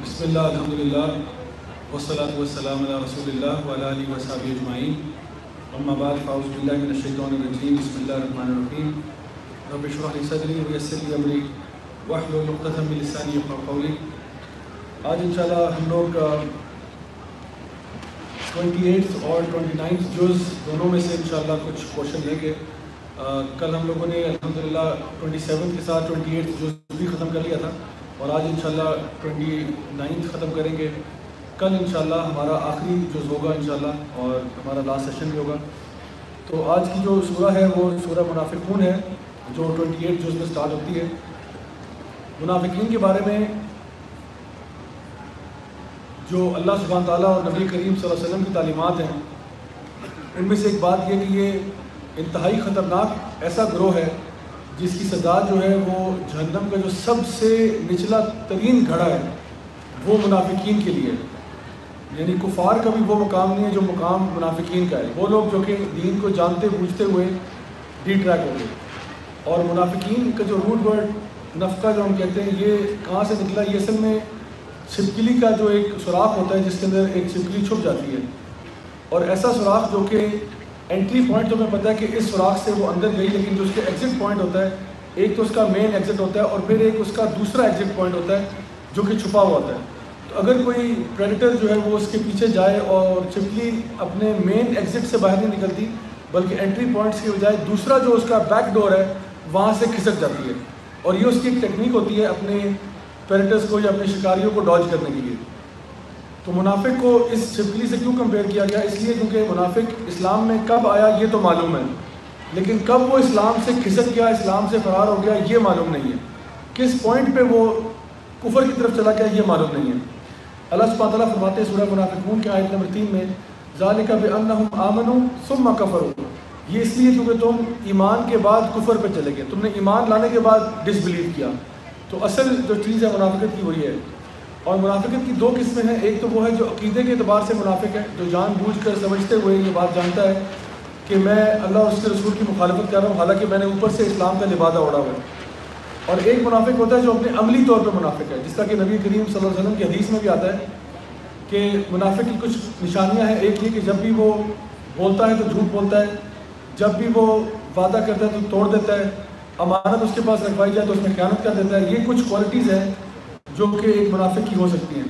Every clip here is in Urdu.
بسم اللہ الحمدللہ والصلاة والسلام علی رسول اللہ وعلی آلہ وصحبہ اجمعین اما بعد فاعوذ باللہ من الشیطان الرجیم بسم اللہ الرحمن الرحیم رب اشرح لی صدری ویسر لی امری واحلل عقدۃ من لسانی یفقہوا قولی۔ آج انشاءاللہ ہم لوگ 28 اور 29 جز دونوں میں سے انشاءاللہ کچھ کوشچن لیں گے۔ کل ہم لوگوں نے الحمدللہ 27 کے ساتھ 28 جز بھی ختم کر لیا تھا اور آج انشاءاللہ 29 ختم کریں گے۔ کل انشاءاللہ ہمارا آخری جز ہوگا انشاءاللہ اور ہمارا لاسٹ سیشن بھی ہوگا۔ تو آج کی جو سورہ ہے وہ سورہ منافقون ہے جو 28 جز میں سٹارٹ ہوتی ہے۔ منافقین کے بارے میں جو اللہ سبحانہ تعالیٰ اور نبی کریم صلی اللہ علیہ وسلم کی تعلیمات ہیں ان میں سے ایک بات یہ کہ یہ انتہائی خطرناک ایسا گروہ ہے جس کی سزا جو ہے وہ جہنم کا جو سب سے نچلا ترین گھڑا ہے وہ منافقین کے لیے، یعنی کفار کا بھی وہ مقام نہیں ہے جو مقام منافقین کا ہے۔ وہ لوگ جو کہ دین کو جانتے بوجھتے ہوئے ڈی ٹریک ہو گئے۔ اور منافقین کا جو روٹ ورڈ نفقہ جو ہم کہتے ہیں یہ کہاں سے نکلا؟ یہ اصل میں چھپکلی کا جو ایک سوراخ ہوتا ہے جس کے اندر ایک چھپکلی چھپ جاتی ہے، اور ایسا سوراخ جو کہ انٹری پوائنٹ تو ہمیں پتہ ہے کہ اس سوراخ سے وہ اندر گئی، لیکن جو اس کے ایگزٹ پوائنٹ ہوتا ہے ایک تو اس کا مین ایگزٹ ہوتا ہے اور پھر ایک اس کا دوسرا ایگزٹ پوائنٹ ہوتا ہے جو کہ چھپا ہوا ہوتا ہے۔ تو اگر کوئی پریڈیٹر جو ہے وہ اس کے پیچھے جائے اور چھپکلی اپنے مین ایگزٹ سے باہر نہیں نکلتی بلکہ انٹری پوائنٹس کی بجائے دوسرا جو اس کا بیک ڈور ہے وہاں سے کھسک جاتی ہے، اور یہ اس کی ایک ٹیکنیک ہوتی ہے اپنے پریڈیٹرز کو یا اپنے شکاریوں کو ڈاج کرنے کے لیے۔ تو منافق کو اس چھپکلی سے کیوں کمپیئر کیا گیا؟ اس لیے کیونکہ منافق اسلام میں کب آیا یہ تو معلوم ہے، لیکن کب وہ اسلام سے کھسک گیا، اسلام سے فرار ہو گیا یہ معلوم نہیں ہے، کس پوائنٹ پہ وہ کفر کی طرف چلا گیا یہ معلوم نہیں ہے۔ اللہ سبحانہ تعالیٰ فرماتے ہیں سورہ منافقون کی آیت نمبر 3 میں ذالک بانہم آمنوا ثم کفروا، یہ اس لیے کیونکہ تم ایمان کے بعد کفر پہ چلے گئے، تم نے ایمان لانے کے بعد ڈس بلیو کیا۔ تو اصل جو چیز ہے منافقت کی وہی ہے۔ اور منافقت کی دو قسمیں ہیں، ایک تو وہ ہے جو عقیدے کے اعتبار سے منافق ہے، جو جان بوجھ کر سمجھتے ہوئے یہ بات جانتا ہے کہ میں اللہ اور اس کے رسول کی مخالفت کر رہا ہوں حالانکہ میں نے اوپر سے اسلام کا لبادہ اوڑھا ہوا ہے۔ اور ایک منافق ہوتا ہے جو اپنے عملی طور پہ منافق ہے، جس طرح کہ نبی کریم صلی اللہ علیہ وسلم کی حدیث میں بھی آتا ہے کہ منافق کی کچھ نشانیاں ہیں۔ ایک یہ کہ جب بھی وہ بولتا ہے تو جھوٹ بولتا ہے، جب بھی وہ وعدہ کرتا ہے تو توڑ دیتا ہے، امانت اس کے پاس رکھوائی جائے تو اس میں خیانت کر دیتا ہے۔ یہ کچھ کوالٹیز ہیں جو کہ ایک منافق کی ہو سکتی ہیں۔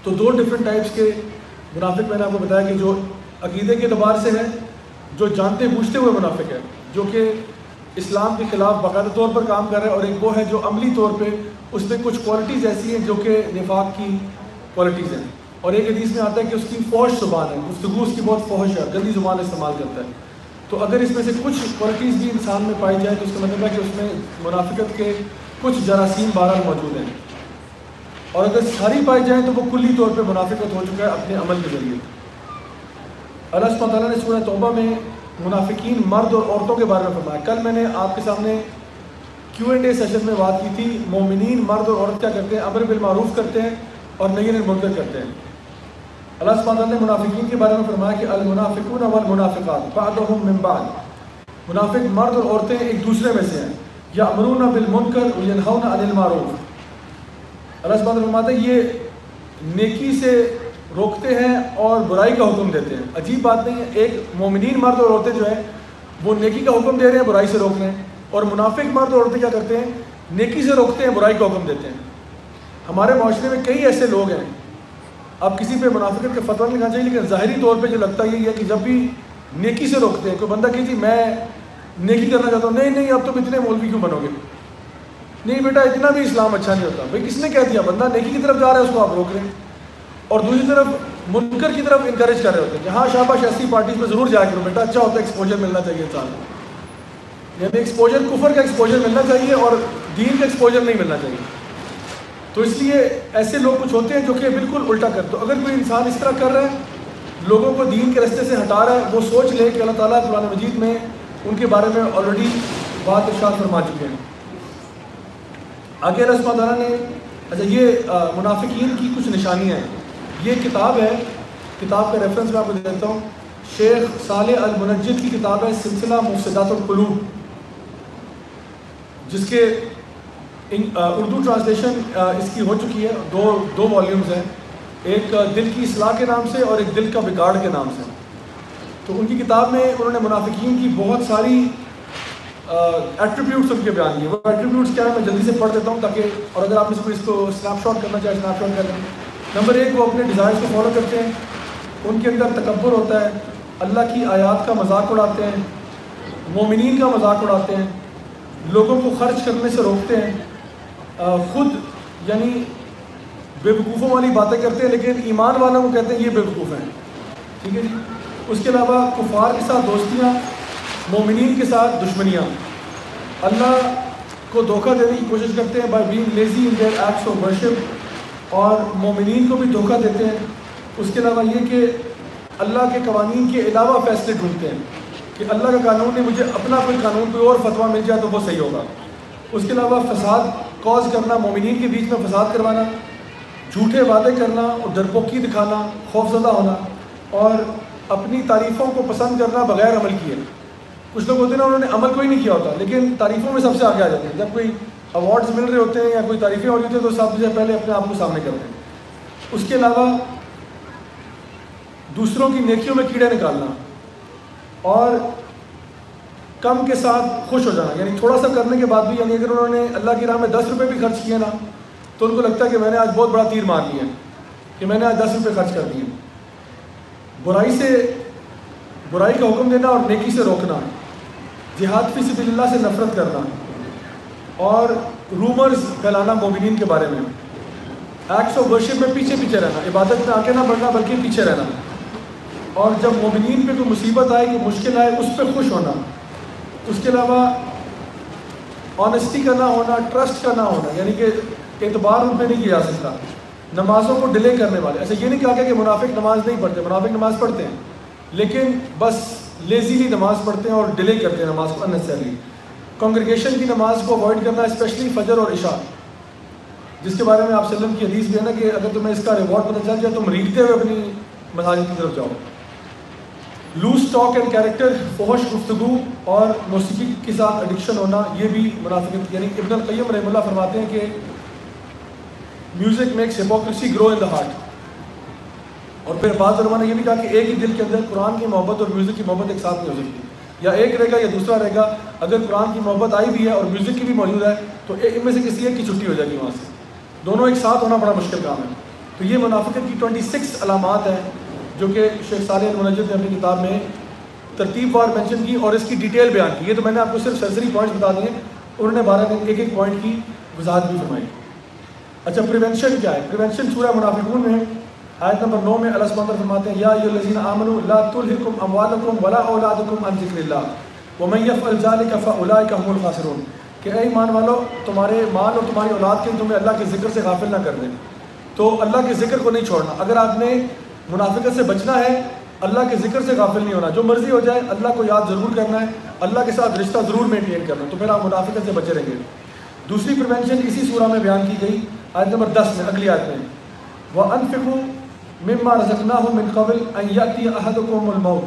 تو دو ڈفرینٹ ٹائپس کے منافق میں نے آپ کو بتایا کہ جو عقیدے کے اعتبار سے ہے، جو جانتے بوجھتے ہوئے منافق ہے جو کہ اسلام کے خلاف باقاعدہ طور پر کام کر رہا ہے، اور ایک وہ ہے جو عملی طور پہ اس میں کچھ کوالٹیز ایسی ہیں جو کہ نفاق کی کوالٹیز ہیں۔ اور ایک حدیث میں آتا ہے کہ اس کی فحش زبان ہے، گفتگو اس کی بہت فحش ہے، گندی زبان استعمال کرتا ہے۔ تو اگر اس میں سے کچھ کوالٹیز بھی انسان میں پائی جائے تو اس کا مطلب ہے کہ اس میں منافقت کے کچھ جراثیم بہرحال موجود ہیں، اور اگر ساری پائی جائیں تو وہ کلی طور پہ منافقت ہو چکا ہے اپنے عمل کے ذریعے۔ اللہ سبحانہ تعالیٰ نے سورہ توبہ میں منافقین مرد اور عورتوں کے بارے میں فرمایا۔ کل میں نے آپ کے سامنے Q&A سیشن میں بات کی تھی، مومنین مرد اور عورت کیا کرتے ہیں؟ امر بالمعروف کرتے ہیں اور نہی عن المنکر کرتے ہیں۔ اللہ سبحانہ تعالیٰ نے منافقین کے بارے میں فرمایا کہ المنافقون والمنافقات بعضهم من بعض، منافق مرد اور عورتیں ایک دوسرے میں سے ہیں، یأمرون بالمنکر وینہون عن المعروف۔ اللہ سبحانہ تعالیٰ فرماتے ہیں یہ نیکی سے روکتے ہیں اور برائی کا حکم دیتے ہیں۔ عجیب بات نہیں ہے، ایک مومنین مرد اور عورتیں جو ہیں وہ نیکی کا حکم دے رہے ہیں، برائی سے روک رہے ہیں، اور منافق مرد اور عورتیں کیا کرتے ہیں؟ نیکی سے روکتے ہیں، برائی کا حکم دیتے ہیں۔ ہمارے معاشرے میں کئی ایسے لوگ ہیں، اب کسی پہ منافقت کا فتویٰ نہیں لگانا چاہیے لیکن ظاہری طور پہ جو لگتا ہے یہ ہے کہ جب بھی نیکی سے روکتے ہیں، کوئی بندہ کہ جی میں نیکی کرنا چاہتا ہوں، نہیں اب تم اتنے مولوی کیوں بنو گے؟ نہیں بیٹا اتنا بھی اسلام اچھا نہیں ہوتا۔ بھائی کس نے کہہ دیا؟ بندہ نیکی کی طرف جا رہا ہے اس کو آپ روک رہے ہیں، اور دوسری طرف منکر کی طرف انکریج کر رہے ہوتے ہیں کہ ہاں شاباش ایسی پارٹیز میں ضرور جایا کرو بیٹا، اچھا ہوتا ہے، ایکسپوجر ملنا چاہیے انسان کو، یعنی ایکسپوجر کفر کا ایکسپوجر ملنا چاہیے اور دین کا ایکسپوجر نہیں ملنا چاہیے۔ تو اس لیے ایسے لوگ کچھ ہوتے ہیں جو کہ بالکل الٹا کرتے ہیں۔ اگر کوئی انسان اس طرح کر رہا ہے، لوگوں کو دین کے راستے سے ہٹا رہا ہے، وہ سوچ لے کہ اللہ تعالیٰ قرآن مجید میں ان کے بارے میں آلریڈی بات ارشاد فرما چکے ہیں۔ آگے اللہ سبحانہ تعالیٰ نے اچھا یہ منافقین کی کچھ نشانیاں ہیں۔ یہ کتاب ہے، کتاب کا ریفرنس میں آپ کو دیتا ہوں، شیخ صالح المنجد کی کتاب ہے سلسلہ مفسدات القلوب، جس کے اردو ٹرانسلیشن اس کی ہو چکی ہے، دو والیومز ہیں، ایک دل کی اصلاح کے نام سے اور ایک دل کا بگاڑ کے نام سے۔ تو ان کی کتاب میں انہوں نے منافقین کی بہت ساری ایٹریبیوٹس ان کے بیان کیے۔ وہ ایٹریبیوٹس کیا ہے میں جلدی سے پڑھ دیتا ہوں تاکہ، اور اگر آپ اس کو اسنیپ شاٹ کرنا چاہیں اسنیپ شاٹ کر لیں۔ نمبر 1، وہ اپنے ڈیزائرز کو فالو کرتے ہیں، ان کے اندر تکبر ہوتا ہے، اللہ کی آیات کا مذاق اڑاتے ہیں، مومنین کا مذاق اڑاتے ہیں، لوگوں کو خرچ کرنے سے روکتے ہیں، خود یعنی بے وقوفوں والی باتیں کرتے ہیں لیکن ایمان والوں کو کہتے ہیں یہ بے وقوف ہیں، ٹھیک ہے جی۔ اس کے علاوہ کفار کے ساتھ دوستیاں، مومنین کے ساتھ دشمنیاں، اللہ کو دھوکہ دینے کی کوشش کرتے ہیں by being lazy in their acts of worship, اور مومنین کو بھی دھوکہ دیتے ہیں۔ اس کے علاوہ یہ کہ اللہ کے قوانین کے علاوہ فیصلے ڈھونڈتے ہیں کہ اللہ کا قانون نہیں، مجھے اپنا کوئی قانون کوئی اور فتویٰ مل جائے تو وہ صحیح ہوگا۔ اس کے علاوہ فساد کاز کرنا، مومنین کے بیچ میں فساد کروانا، جھوٹے وعدے کرنا اور ڈرپوکی دکھانا، خوفزدہ ہونا، اور اپنی تعریفوں کو پسند کرنا بغیر عمل کیے۔ کچھ لوگ ہوتے ہیں نا انہوں نے عمل کوئی نہیں کیا ہوتا لیکن تعریفوں میں سب سے آگے آ جاتے ہیں۔ جب کوئی ایوارڈز مل رہے ہوتے ہیں یا کوئی تعریفیں ہو رہی ہوتی ہیں تو سب سے پہلے اپنے آپ کو سامنے کرتے ہیں۔ اس کے علاوہ دوسروں کی نیکیوں میں کیڑے نکالنا اور کم کے ساتھ خوش ہو جانا، یعنی تھوڑا سا کرنے کے بعد بھی، یعنی اگر انہوں نے اللہ کی راہ میں 10 روپے بھی خرچ کیے نا تو ان کو لگتا ہے کہ میں نے آج بہت بڑا تیر مار لیا ہے کہ میں نے آج 10 روپے خرچ کر دیے۔ برائی کا حکم دینا اور نیکی سے روکنا، جہاد فی سبیل اللہ سے نفرت کرنا، اور رومرز پھیلانا مومنین کے بارے میں، ایکٹس آف ورشپ میں پیچھے رہنا، عبادت میں آگے نہ بڑھنا بلکہ پیچھے رہنا، اور جب مومنین پہ کوئی مصیبت آئے کوئی مشکل آئے اس پہ خوش ہونا۔ اس کے علاوہ آنیسٹی کا نہ ہونا، ٹرسٹ کا نہ ہونا، یعنی کہ اعتبار ان پہ نہیں کیا جا سکتا۔ نمازوں کو ڈیلے کرنے والے، ایسا یہ نہیں کہا کہ منافق نماز نہیں پڑھتے، منافق نماز پڑھتے ہیں لیکن بس لیزیلی نماز پڑھتے ہیں اور ڈیلے کرتے ہیں نماز کو اننیسیسری۔ کانگریگیشن کی نماز کو اوائڈ کرنا، اسپیشلی فجر اور عشاء، جس کے بارے میں آپ وسلم کی حدیث بھی ہے نا کہ اگر تمہیں اس کا ریوارڈ پتہ چل جائے تم ریڑھتے ہوئے اپنی مساجد کی طرف جاؤ۔ لوز ٹاک اینڈ کیریکٹر، فحش گفتگو اور موسیقی کے ساتھ ایڈکشن ہونا، یہ بھی منافقت، یعنی ابن القیم رحمہ اللہ فرماتے ہیں کہ music makes hypocrisy grow in the heart. اور پھر بعض علماء نے یہ بھی کہا کہ ایک ہی دل کے اندر قرآن کی محبت اور میوزک کی محبت ایک ساتھ نہیں ہو سکتی، یا ایک رہے گا یا دوسرا رہے گا۔ اگر قرآن کی محبت آئی بھی ہے اور میوزک کی بھی موجود ہے تو ان میں سے کسی ایک کی چھٹی ہو جائے گی وہاں سے، دونوں ایک ساتھ ہونا بڑا مشکل کام ہے۔ تو یہ منافقت کی 26 علامات ہیں جو کہ شیخ صالح المنجد نے اپنی کتاب میں ترتیب وار مینشن کی اور اس کی ڈیٹیل بیان کی۔ یہ تو میں نے آپ کو صرف سرسری پوائنٹس بتا دیے، انہوں نے 12 میں ایک پوائنٹ کی وضاحت بھی فرمائی۔ اچھا، پریونشن کیا ہے؟ پریونشن سورہ منافقون میں آیت نمبر 9 میں اللہ سبحانہ وتعالیٰ فرماتے ہیں یا ایھا الذین آمنوا لا تلھکم اموالکم ولا اولادکم عن ذکر اللہ ومن یفعل ذلک فاولئک هم الخاسرون، کہ اے ایمان والو تمہارے مال اور تمہاری اولاد کے تمہیں اللہ کے ذکر سے غافل نہ کر دیں۔ تو اللہ کے ذکر کو نہیں چھوڑنا، اگر آپ نے منافقت سے بچنا ہے اللہ کے ذکر سے غافل نہیں ہونا، جو مرضی ہو جائے اللہ کو یاد ضرور کرنا ہے، اللہ کے ساتھ رشتہ ضرور مینٹین کرنا، تو پھر آپ منافقت سے بچے رہیں گے۔ دوسری پریونشن اسی سورہ میں بیان کی گئی آیت نمبر 10 میں، اگلی آیت میں وَأَنفِقُوا مِمَّا رَزَقْنَاهُم مِّن قَبْلِ أَن يَأْتِيَ أَحَدَكُمُ الْمَوْتُ،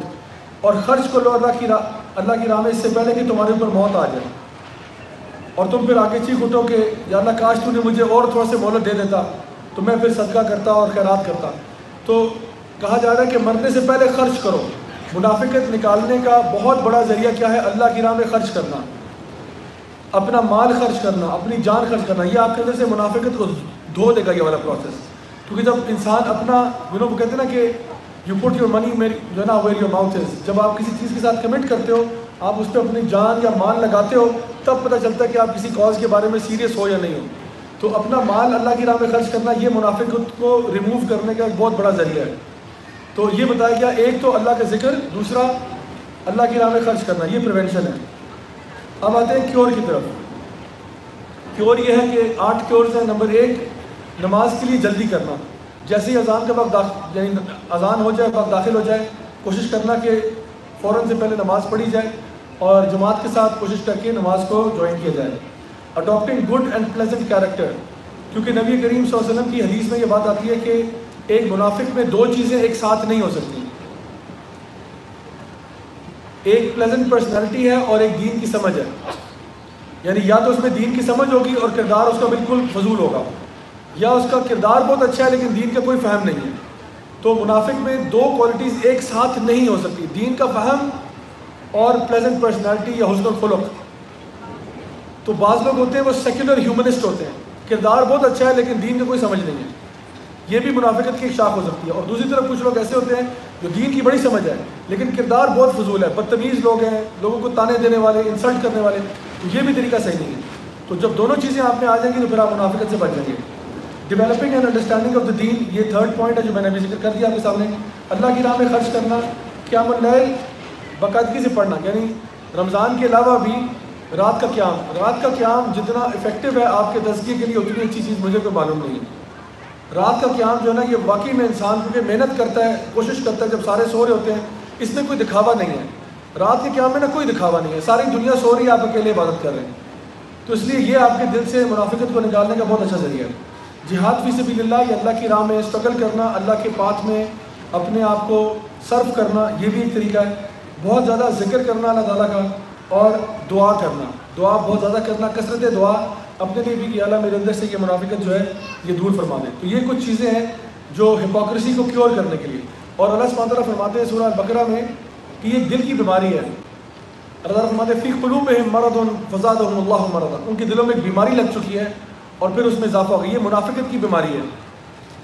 اور خرچ کرو اللہ کی راہ میں اس سے پہلے کہ تمہارے اوپر موت آ جائے، اور تم پھر آگے چیخ اٹھو کہ یا اللہ کاش تو نے مجھے اور تھوڑا سے مہلت دے دیتا تو میں پھر صدقہ کرتا اور خیرات کرتا۔ تو کہا جا رہا ہے کہ مرنے سے پہلے خرچ کرو۔ منافقت نکالنے کا بہت بڑا ذریعہ کیا ہے؟ اللہ کی راہ میں خرچ کرنا، اپنا مال خرچ کرنا، اپنی جان خرچ کرنا۔ یہ آپ کے اندر سے منافقت کو دھو دے گا یہ والا پروسیس، کیونکہ جب انسان اپنا وہ کہتے ہیں نا کہ یو پٹ یور منی جو ہے نا ویئر یور ماؤتھ از، جب آپ کسی چیز کے ساتھ کمٹ کرتے ہو، آپ اس پہ اپنی جان یا مال لگاتے ہو، تب پتہ چلتا ہے کہ آپ کسی کاز کے بارے میں سیریس ہو یا نہیں ہو۔ تو اپنا مال اللہ کی راہ میں خرچ کرنا یہ منافقت کو ریموو کرنے کا ایک بہت بڑا ذریعہ ہے۔ تو یہ بتایا گیا، ایک تو اللہ کا ذکر، دوسرا اللہ کی راہ میں خرچ کرنا، یہ پریونشن ہے۔ اب آتے ہیں کیور کی طرف۔ کیور یہ ہے کہ 8 کیورز ہیں۔ نمبر 1، نماز کے لیے جلدی کرنا، جیسے ہی اذان کا وقت یعنی اذان ہو جائے، وقت داخل ہو جائے، کوشش کرنا کہ فوراً سے پہلے نماز پڑھی جائے اور جماعت کے ساتھ کوشش کر کے نماز کو جوائن کیا جائے۔ Adopting good and pleasant character, کیونکہ نبی کریم صلی اللہ علیہ وسلم کی حدیث میں یہ بات آتی ہے کہ ایک منافق میں 2 چیزیں ایک ساتھ نہیں ہو سکتی، ایک پلیزنٹ پرسنالٹی ہے اور ایک دین کی سمجھ ہے۔ یعنی یا تو اس میں دین کی سمجھ ہوگی اور کردار اس کا بالکل فضول ہوگا، یا اس کا کردار بہت اچھا ہے لیکن دین کا کوئی فہم نہیں ہے۔ تو منافق میں دو کوالٹیز ایک ساتھ نہیں ہو سکتی، دین کا فہم اور پلیزنٹ پرسنالٹی یا حسن الخلق۔ تو بعض لوگ ہوتے ہیں وہ سیکولر ہیومنسٹ ہوتے ہیں، کردار بہت اچھا ہے لیکن دین کا کوئی سمجھ نہیں ہے، یہ بھی منافقت کی ایک شاخ ہو سکتی ہے۔ اور دوسری طرف کچھ لوگ ایسے ہوتے ہیں جو دین کی بڑی سمجھ ہے لیکن کردار بہت فضول ہے، بدتمیز لوگ ہیں، لوگوں کو تانے دینے والے، انسلٹ کرنے والے، تو یہ بھی طریقہ صحیح نہیں ہے۔ تو جب دونوں چیزیں آپ میں آ جائیں گی تو پھر آپ منافقت سے بچ جائیں گے۔ Developing and understanding of the دین، یہ تھرڈ پوائنٹ ہے جو میں نے ابھی ذکر کر دیا آپ کے سامنے۔ اللہ کی راہ میں خرچ کرنا، قیام اللیل باقاعدگی سے پڑھنا، یعنی رمضان کے علاوہ بھی رات کا قیام جتنا افیکٹو ہے آپ کے تزکیے کے لیے اتنی اچھی چیز مجھے کوئی معلوم نہیں ہے۔ رات کا قیام جو ہے نا یہ واقعی میں انسان کیونکہ محنت کرتا ہے، کوشش کرتا ہے، جب سارے سو رہے ہوتے ہیں اس میں کوئی دکھاوا نہیں ہے، رات کے قیام میں نا کوئی دکھاوا نہیں ہے، ساری دنیا سو رہی ہے، آپ اکیلے عبادت کر رہے ہیں، تو اس لیے یہ آپ کے دل سے منافقت کو نکالنے کا بہت اچھا ذریعہ ہے۔ جہاد فی سبیل اللہ، یہ اللہ کی راہ میں اسٹرگل کرنا، اللہ کے پاتھ میں اپنے آپ کو صرف کرنا، یہ بھی ایک طریقہ ہے۔ بہت زیادہ ذکر کرنا اللہ تعالیٰ کا، اور دعا کرنا، دعا بہت زیادہ کرنا، کثرت دعا اپنے لیے بھی کہ اللہ میرے اندر سے یہ منافقت جو ہے یہ دور فرما دے۔ تو یہ کچھ چیزیں ہیں جو ہپوکریسی کو کیور کرنے کے لیے، اور اللہ سبحانہ وتعالیٰ فرماتے ہیں سورہ البقرہ میں کہ یہ دل کی بیماری ہے۔ اللہ تعالیٰ فرماتے ہیں فی قلوبہم مرض فزادہم اللہ مرضا، ان کے دلوں میں ایک بیماری لگ چکی ہے اور پھر اس میں اضافہ ہو گیا۔ یہ منافقت کی بیماری ہے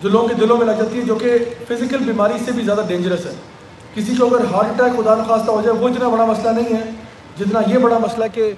جو لوگوں کے دلوں میں لگ جاتی ہے، جو کہ فزیکل بیماری سے بھی زیادہ ڈینجرس ہے۔ کسی کو اگر ہارٹ اٹیک خدا نخواستہ ہو جائے وہ اتنا بڑا مسئلہ نہیں ہے جتنا یہ بڑا مسئلہ ہے کہ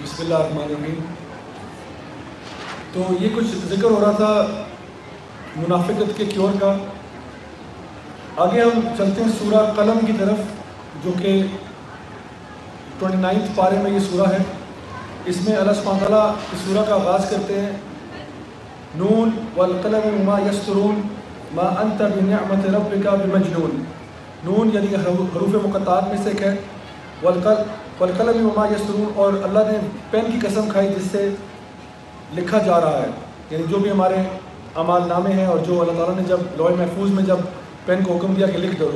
بسم اللہ الرحمن الرحیم۔ تو یہ کچھ ذکر ہو رہا تھا منافقت کے کیور کا۔ آگے ہم چلتے ہیں سورہ قلم کی طرف، جو کہ 29 پارے میں یہ سورہ ہے۔ اس میں اللہ سبحانہ تعالیٰ اس سورہ کا آغاز کرتے ہیں نون والقلم وما یسطرون ما انت بنعمت ربک بمجنون۔ نون یعنی حروف مقطعات میں سے ایک ہے، والقلم وما یسطرون، اور اللہ نے پین کی قسم کھائی جس سے لکھا جا رہا ہے، یعنی جو بھی ہمارے اعمال نامے ہیں اور جو اللہ تعالیٰ نے جب لوح محفوظ میں جب پین کو حکم دیا کہ لکھ دو۔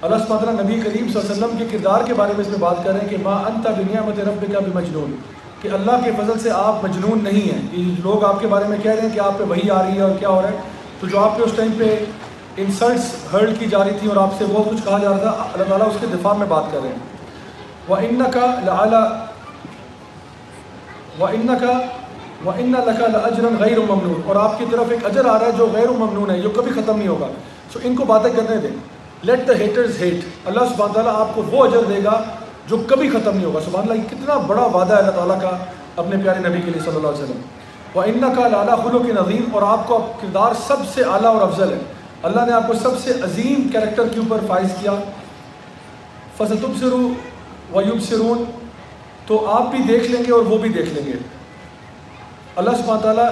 اللہ سبحانہ تعالیٰ نبی کریم صلی اللہ علیہ وسلم کے کردار کے بارے میں اس میں بات کر رہے ہیں کہ ما انت بنعمت ربک بمجنون، کہ اللہ کے فضل سے آپ مجنون نہیں ہیں۔ کہ لوگ آپ کے بارے میں کہہ رہے ہیں کہ آپ پہ وحی آ رہی ہے اور کیا ہو رہا ہے، تو جو آپ پہ اس ٹائم پہ انسلٹس ہرڈ کی جا رہی تھی اور آپ سے بہت کچھ کہا جا رہا تھا، اللہ تعالیٰ اس کے دفاع میں بات کر رہے ہیں۔ وَإِنَّكَ لَكَ لَأَجْرًا غَيْرُ مَمْنُونٍ، اور آپ کی طرف ایک اجر آ رہا ہے جو غیر ممنون ہے، جو کبھی ختم نہیں ہوگا۔ سو ان کو باتیں کرنے دیں، لیٹ دا ہیٹرز ہیٹ، اللہ سبحانہ تعالیٰ آپ کو وہ اجر دے گا جو کبھی ختم نہیں ہوگا۔ سبحان اللہ، یہ کتنا بڑا وعدہ ہے اللہ تعالیٰ کا اپنے پیارے نبی کے لیے صلی اللہ علیہ وسلم۔ وَإِنَّكَ لَعَلَىٰ خُلُقٍ عَظِيمٍ، اور آپ کو کردار سب سے اعلیٰ اور افضل ہے، اللہ نے آپ کو سب سے عظیم کریکٹر کے اوپر فائز کیا۔ فَسَتُبْصِرُ وَيُبْصِرُونَ، تو آپ بھی دیکھ لیں گے اور وہ بھی دیکھ لیں گے۔ اللہ سبحانہ تعالیٰ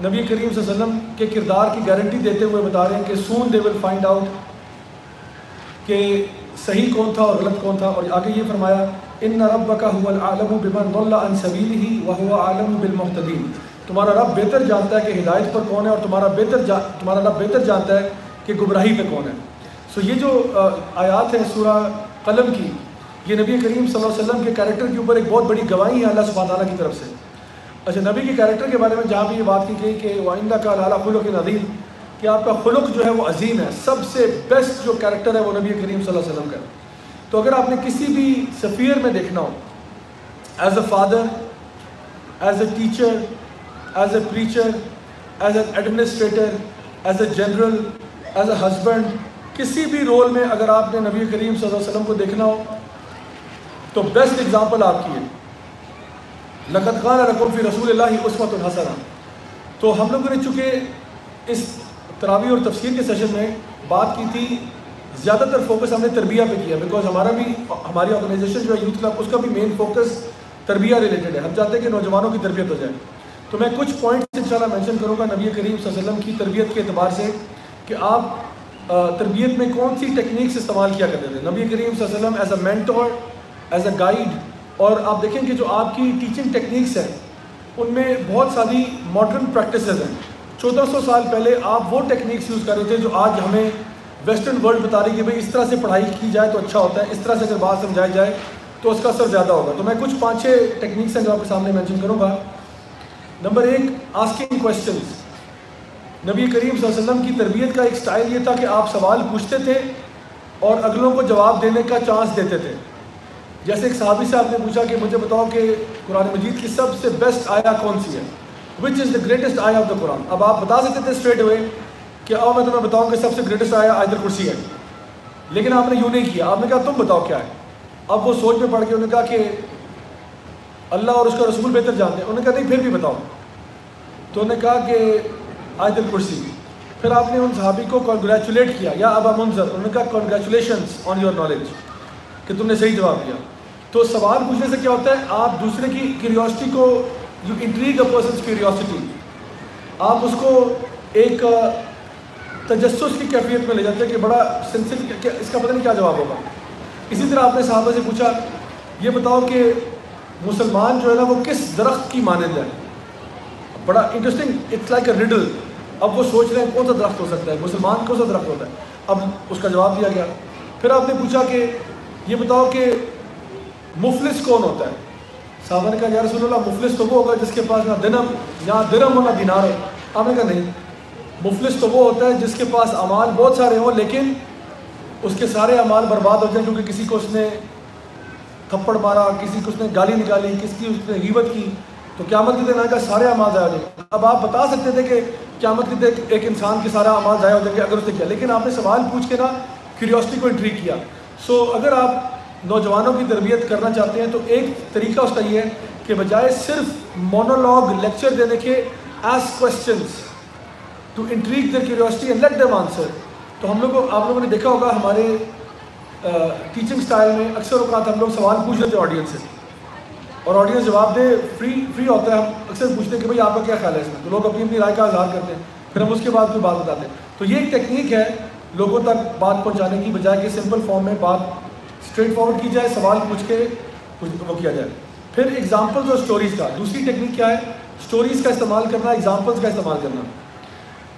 نبی کریم صلی اللہ علیہ وسلم کے کردار کی گارنٹی دیتے ہوئے بتا رہے ہیں کہ سون دے ول فائنڈ آؤٹ کہ صحیح کون تھا اور غلط کون تھا۔ اور آگے یہ فرمایا ان ربک هو العالم بمن ضل عن سبیلہ وهو عالم بالمہتدین، تمہارا رب بہتر جانتا ہے کہ ہدایت پر کون ہے، اور تمہارا رب بہتر جانتا ہے کہ گمراہی پہ کون ہے. سو یہ جو آیات ہیں سورہ قلم کی، یہ نبی کریم صلی اللہ علیہ وسلم کے کیریکٹر کے اوپر ایک بہت بڑی گواہی ہے اللہ سبحانہ تعالیٰ کی طرف سے. اچھا، نبی کے کیریکٹر کے بارے میں جہاں بھی یہ بات کی گئی کہ وَإِنَّكَ لَعَلَىٰ خُلُقٍ عَظِيمٍ، کہ آپ کا خلق جو ہے وہ عظیم ہے، سب سے بیسٹ جو کیریکٹر ہے وہ نبی کریم صلی اللہ علیہ وسلم کا ہے. تو اگر آپ نے کسی بھی سفیر میں دیکھنا ہو، as a father, as a teacher, as a preacher, as a administrator, as a general, as a husband, کسی بھی رول میں اگر آپ نے نبی کریم صلی اللہ علیہ وسلم کو دیکھنا ہو تو بیسٹ ایگزامپل آپ کی ہے. لَقَدْ كَانَ لَكُمْ فِي رَسُولِ اللَّهِ أُسْوَةٌ حَسَنَةٌ. تو ہم لوگوں نے چونکہ اس تراویح اور تفسیر کے سیشن میں بات کی تھی، زیادہ تر فوکس ہم نے تربیہ پہ کیا، بیکاز ہماری آرگنائزیشن جو ہے یوتھ کلب، اس کا بھی مین فوکس تربیہ ریلیٹڈ ہے. ہم چاہتے ہیں کہ نوجوانوں کی تربیت ہو جائے. تو میں کچھ پوائنٹس انشاءاللہ مینشن کروں گا نبی کریم صلی اللہ علیہ وسلم کی تربیت کے اعتبار سے کہ آپ تربیت میں کون سی ٹیکنیکس استعمال کیا کرتے تھے. نبی کریم صلی اللہ علیہ وسلم as a mentor, as a guide, اور آپ دیکھیں کہ جو آپ کی ٹیچنگ ٹیکنیکس ہیں ان میں بہت ساری ماڈرن پریکٹسز ہیں. 1400 سال پہلے آپ وہ ٹیکنیکس یوز کر رہے تھے جو آج ہمیں ویسٹرن ورلڈ بتا رہی ہے کہ بھائی اس طرح سے پڑھائی کی جائے تو اچھا ہوتا ہے، اس طرح سے اگر بات سمجھائی جائے تو اس کا اثر زیادہ ہوگا. تو میں کچھ 5-6 ٹیکنیکس ہیں جو آپ کے سامنے مینشن کروں گا. Number 1، asking questions. نبی کریم صلی اللہ علیہ وسلم کی تربیت کا ایک سٹائل یہ تھا کہ آپ سوال پوچھتے تھے اور اگلوں کو جواب دینے کا چانس دیتے تھے. جیسے ایک صحابی سے آپ نے پوچھا کہ مجھے بتاؤ کہ قرآن مجید کی سب سے بیسٹ آیا کون سی ہے، وچ از دا گریٹسٹ آیا آف دا قرآن. اب آپ بتا سکتے تھے اسٹریٹ ہوئے کہ آؤ میں تمہیں بتاؤں کہ سب سے گریٹسٹ آیا آیت الکرسی ہے، لیکن آپ نے یوں نہیں کیا. آپ نے کہا تم بتاؤ کیا ہے. اب وہ سوچ میں پڑ کے انہوں نے کہا کہ اللہ اور اس کا رسول بہتر جانتے ہیں. انہوں نے کہا نہیں پھر بھی بتاؤ. تو انہوں نے کہا کہ آیت الکرسی. پھر آپ نے ان صحابی کو کنگریچولیٹ کیا، یا ابا منذر، انہوں نے کہا کنگریچولیشنس آن یور نالج، کہ تم نے صحیح جواب دیا. تو سوال پوچھنے سے کیا ہوتا ہے، آپ دوسرے کی کیوریوسٹی کو، you intrigue a person's curiosity, آپ اس کو ایک تجسس کی کیفیت میں لے جاتے ہیں کہ بڑا سنسر کہ اس کا پتہ نہیں کیا جواب ہوگا. اسی طرح آپ نے صحابہ سے پوچھا یہ بتاؤ کہ مسلمان جو ہے نا وہ کس درخت کی مانند ہے. بڑا interesting, it's like a riddle. اب وہ سوچ رہے ہیں کون سا درخت ہو سکتا ہے، مسلمان کون سا درخت ہوتا ہے. اب اس کا جواب دیا گیا. پھر آپ نے پوچھا کہ یہ بتاؤ کہ مفلس کون ہوتا ہے. صحابہ نے کہا یا رسول اللہ مفلس تو وہ ہوگا جس کے پاس نہ درہم ہو نہ دینار ہو. آپ نے کہا نہیں، مفلس تو وہ ہوتا ہے جس کے پاس اعمال بہت سارے ہوں لیکن اس کے سارے اعمال برباد ہو جائیں کیونکہ کسی کو اس نے تھپڑ مارا، کسی کو اس نے گالی نکالی، کسی کی اس نے غیبت کی، تو قیامت کے دن آئے گا سارے اعمال ضائع ہو جائیں گے. اب آپ بتا سکتے تھے کہ قیامت کے دن ایک انسان کے سارا اعمال ضائع ہو جائیں گے اگر اس نے کیا، لیکن آپ نے سوال پوچھ کے نا کیوریوسٹی کو انٹریگ کیا. سو اگر آپ نوجوانوں کی تربیت کرنا چاہتے ہیں تو ایک طریقہ اس کا یہ ہے کہ بجائے صرف مونولوگ لیکچر دینے کے، ask questions to intrigue their curiosity and let them answer. تو آپ لوگوں نے دیکھا ہوگا ہمارے ٹیچنگ سٹائل میں اکثر اوقات ہم لوگ سوال پوچھ لیتے ہیں آڈینس سے اور آڈینس جواب دے فری ہوتا ہے. ہم اکثر پوچھتے ہیں کہ بھائی آپ کا کیا خیال ہے اس میں، تو لوگ اپنی رائے کا اظہار کرتے ہیں، پھر ہم اس کے بعد کوئی بات بتاتے ہیں. تو یہ ایک ٹیکنیک ہے لوگوں تک بات پہنچانے کی، بجائے کہ سمپل فارم میں بات اسٹریٹ فارورڈ کی جائے، سوال پوچھ کے وہ کیا جائے. پھر ایگزامپلز اور اسٹوریز کا دوسری ٹیکنیک کیا ہے، اسٹوریز کا استعمال کرنا، ایگزامپلز کا استعمال کرنا.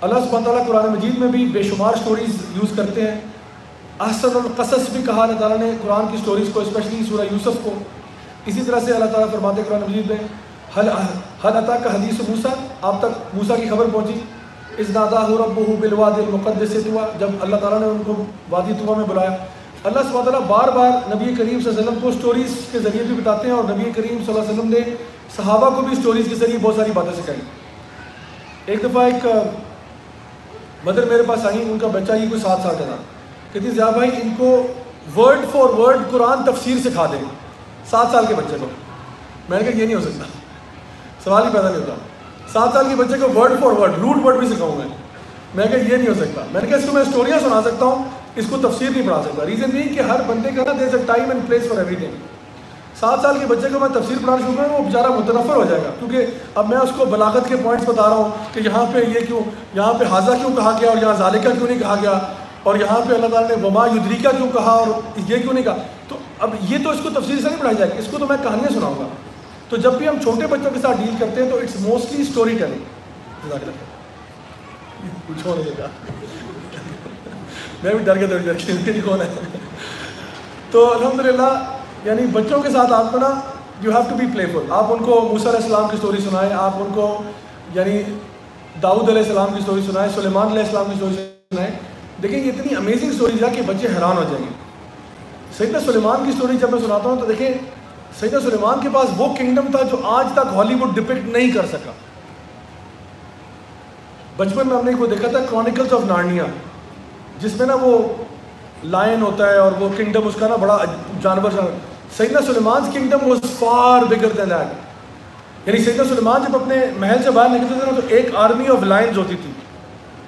اللہ سبحانہ تعالیٰ قرآن مجید میں بھی بے شمار اسٹوریز یوز کرتے ہیں. احسن القصص بھی کہا اللہ تعالیٰ نے قرآن کی اسٹوریز کو، اسپیشلی سورہ یوسف کو. اسی طرح سے اللہ تعالیٰ فرماتے ہیں قرآن مجید میں حل اتاک حدیث موسیٰ، آپ تک موسیٰ کی خبر پہنچی، اذ ناداہ ربہ بالوادی المقدس طویٰ، جب اللہ تعالیٰ نے ان کو وادی طویٰ میں بلایا. اللہ سبحانہ تعالیٰ بار بار نبی کریم صلی اللہ علیہ وسلم کو اسٹوریز کے ذریعے بھی بتاتے ہیں، اور نبی کریم صلی اللہ علیہ وسلم نے صحابہ کو بھی اسٹوریز کے ذریعے بہت ساری باتیں سکھائی. ایک دفعہ ایک مدر میرے پاس آئی، ان کا بچہ یہ کوئی 7 سال کا تھا. کہتی ضیاء بھائی ان کو ورڈ فار ورڈ قرآن تفسیر سکھا دیں 7 سال کے بچے کو. میں نے کہا یہ نہیں ہو سکتا، سوال ہی پیدا نہیں ہوتا. 7 سال کے بچے کو word for word root word بھی سکھاؤں گا. میں نے کہا یہ نہیں ہو سکتا. میں نے کہا اس کو میں اسٹوریاں سنا سکتا ہوں، اس کو تفسیر نہیں پڑھا سکتا. ریزن نہیں کہ ہر بندے کا نا there is a time and place for everything. 7 سال کے بچے کو میں تفسیر پڑھانا شروع کروں وہ بیچارہ متنفر ہو جائے گا، کیونکہ اب میں اس کو بلاغت کے پوائنٹس بتا رہا ہوں کہ یہاں پہ یہ کیوں، یہاں پہ حاضہ کیوں کہا گیا اور یہاں ذالکہ کیوں نہیں کہا گیا، اور یہاں پہ اللہ تعالیٰ نے وما یدریکا کیوں کہا اور یہ کیوں نہیں کہا. تو اب یہ تو اس کو تفسیر سے نہیں پڑھائی جائے گی، اس کو تو میں کہانیاں سناؤں گا. تو جب بھی ہم چھوٹے بچوں کے ساتھ ڈیل کرتے ہیں تو اٹس موسٹلی اسٹوری ٹیلنگ. میں بھی ڈر کے تھوڑی دیر کی کون ہے. تو الحمدللہ یعنی بچوں کے ساتھ آپ کو نا یو ہیو ٹو بی پلے فل. آپ ان کو موسیٰ علیہ السلام کی اسٹوری سنائیں, آپ ان کو یعنی داؤد علیہ السلام کی اسٹوری سنائیں, سلیمان علیہ السلام کی اسٹوری سنائیں. دیکھیں یہ اتنی امیزنگ اسٹوریز ہے کہ بچے حیران ہو جائیں گے. سیدنا سلیمان کی اسٹوری جب میں سناتا ہوں تو دیکھیں سیدنا سلیمان کے پاس وہ کنگڈم تھا جو آج تک ہالی ووڈ ڈپکٹ نہیں کر سکا. بچپن میں ہم نے وہ دیکھا تھا کرونیکلز آف نارنیا, جس میں نا وہ لائن ہوتا ہے اور وہ کنگڈم اس کا نا بڑا جانور. سیدنا Sulaiman kingdom was far bigger than that. یعنی سیدنا سلیمان جب اپنے محل سے باہر نکلتے تھے نا تو ایک آرمی آف لائنز ہوتی تھی,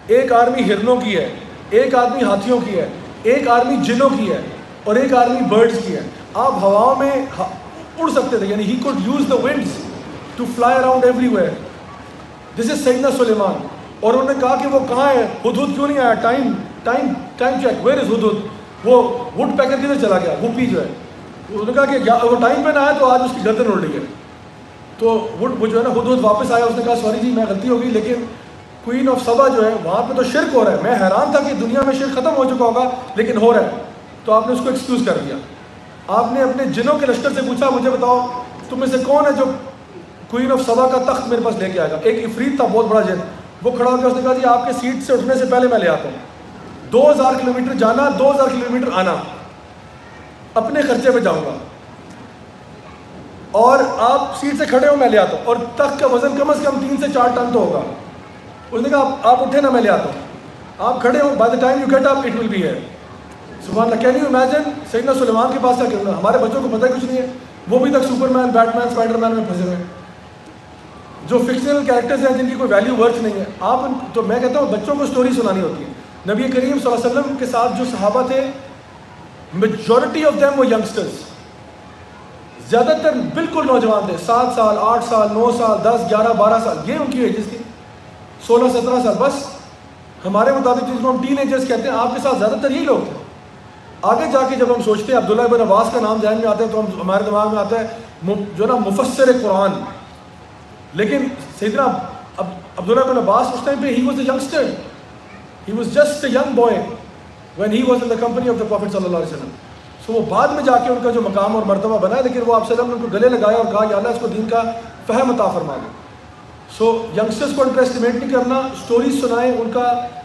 ایک آرمی ہرنوں کی ہے, ایک آرمی ہاتھیوں کی ہے, ایک آرمی جنوں کی ہے, اور ایک آرمی برڈز کی ہے. آپ ہواؤں میں اڑ سکتے تھے, یعنی he could use the winds to fly around everywhere. This is سیدنا سلیمان. اور انہوں نے کہا کہ وہ کہاں ہے, ہدہد کیوں نہیں آیا, ٹائم چیک, ویئر از ہدہد. وہ وڈ پیکر کدھر چلا گیا, وپی جو ہے. انہوں نے کہا کہ وہ ٹائم پہ نہ آیا تو آج اس کی گردن اڑ رہی ہے. تو وہ جو ہے نا ہدہد واپس آیا, اس نے کہا سوری جی میں غلطی ہو گئی, لیکن کوئین آف سبا جو ہے وہاں پہ تو شرک ہو رہا ہے. میں حیران تھا کہ دنیا میں شرک ختم ہو چکا ہوگا لیکن ہو رہا ہے. تو آپ نے اس کو ایکسکیوز کر دیا. آپ نے اپنے جنوں کے لشکر سے پوچھا مجھے بتاؤ تم میں سے کون ہے جو کوئین آف سبا کا تخت میرے پاس لے کے آئے گا. ایک عفریت تھا بہت بڑا جن, وہ کھڑا ہو گیا, اس نے کہا جی آپ کے سیٹ سے اٹھنے سے پہلے میں لے آتا ہوں. 2000 کلومیٹر جانا, 2000 کلومیٹر آنا, اپنے خرچے پہ جاؤں گا, اور آپ سیٹ سے کھڑے ہو میں لے آتا ہوں, اور تخت کا وزن کم از کم 3 سے 4 ٹن تو ہوگا. اس نے کہا آپ اٹھے نا میں لے آتا ہوں. آپ کھڑے ہو, by the time you get up it will be here. سبحان اللہ. کین یو امیجن سیدنا سلیمان کے پاس کیا کرنا. ہمارے بچوں کو پتہ کچھ نہیں ہے, وہ بھی تک سپر مین, بیٹ مین, اسپائڈر مین میں پھنسے ہوئے, جو فکشنل کیریکٹرز ہیں جن کی کوئی ویلیو ورتھ نہیں ہے. آپ تو میں کہتا ہوں بچوں کو اسٹوری سنانی ہوتی ہے. نبی کریم صلی اللہ علیہ وسلم کے ساتھ جو صحابہ تھے میجورٹی آف دیم وہ ینگسٹرز, زیادہ تر بالکل نوجوان تھے. 7 سال, 8 سال, 9 سال, 10, 11, 12 سال, یہ ان کی ایجز تھی. 16, 17 سال بس. ہمارے مطابق جس کو ہم ٹین ایجرز کہتے ہیں, آپ کے ساتھ زیادہ تر یہی لوگ تھے. آگے جا کے جب ہم سوچتے ہیں عبداللہ بن عباس کا نام ذہن میں آتا ہے تو ہمارے دماغ میں آتا ہے جو نا مفسر قرآن. لیکن سیدنا عبداللہ بن عباس اس ٹائم پہ he was a youngster, he was just a young boy when he was in the company of the prophet صلی اللہ علیہ وسلم. سو وہ بعد میں جا کے ان کا جو مقام اور مرتبہ بنا ہے, لیکن وہ آپ صلی اللہ علیہ وسلم نے ان کو گلے لگایا اور کہا یا اللہ اس کو دین کا فہم عطا فرما دے. سو ینگسٹرز کو انٹر ایسٹیمیٹ نہیں کرنا, اسٹوریز سنائیں,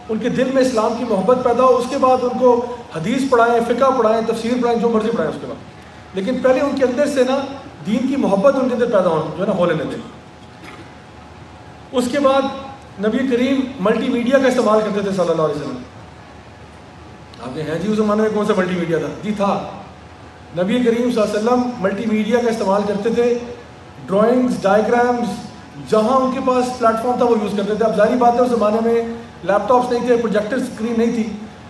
ان کے دل میں اسلام کی محبت پیدا ہو. اس کے بعد ان کو حدیث پڑھائیں, فقہ پڑھائیں, تفسیر پڑھائیں, جو مرضی پڑھائیں اس کے بعد, لیکن پہلے ان کے اندر سے نا دین کی محبت ان کے اندر پیدا ہو, جو ہے نا ہو لینے دیں. اس کے بعد نبی کریم ملٹی میڈیا کا استعمال کرتے تھے صلی اللہ علیہ وسلم. آپ نے ہیں جی اس زمانے میں کون سا ملٹی میڈیا تھا؟ جی تھا. نبی کریم صلی اللہ علیہ وسلم ملٹی میڈیا کا استعمال کرتے تھے. ڈرائنگز, ڈائیگرامز, جہاں ان کے پاس پلیٹ فارم تھا وہ یوز کرتے تھے. اب ظاہری بات ہے اس زمانے میں لیپ ٹاپس نہیں تھے, پروجیکٹر اسکرین نہیں تھی,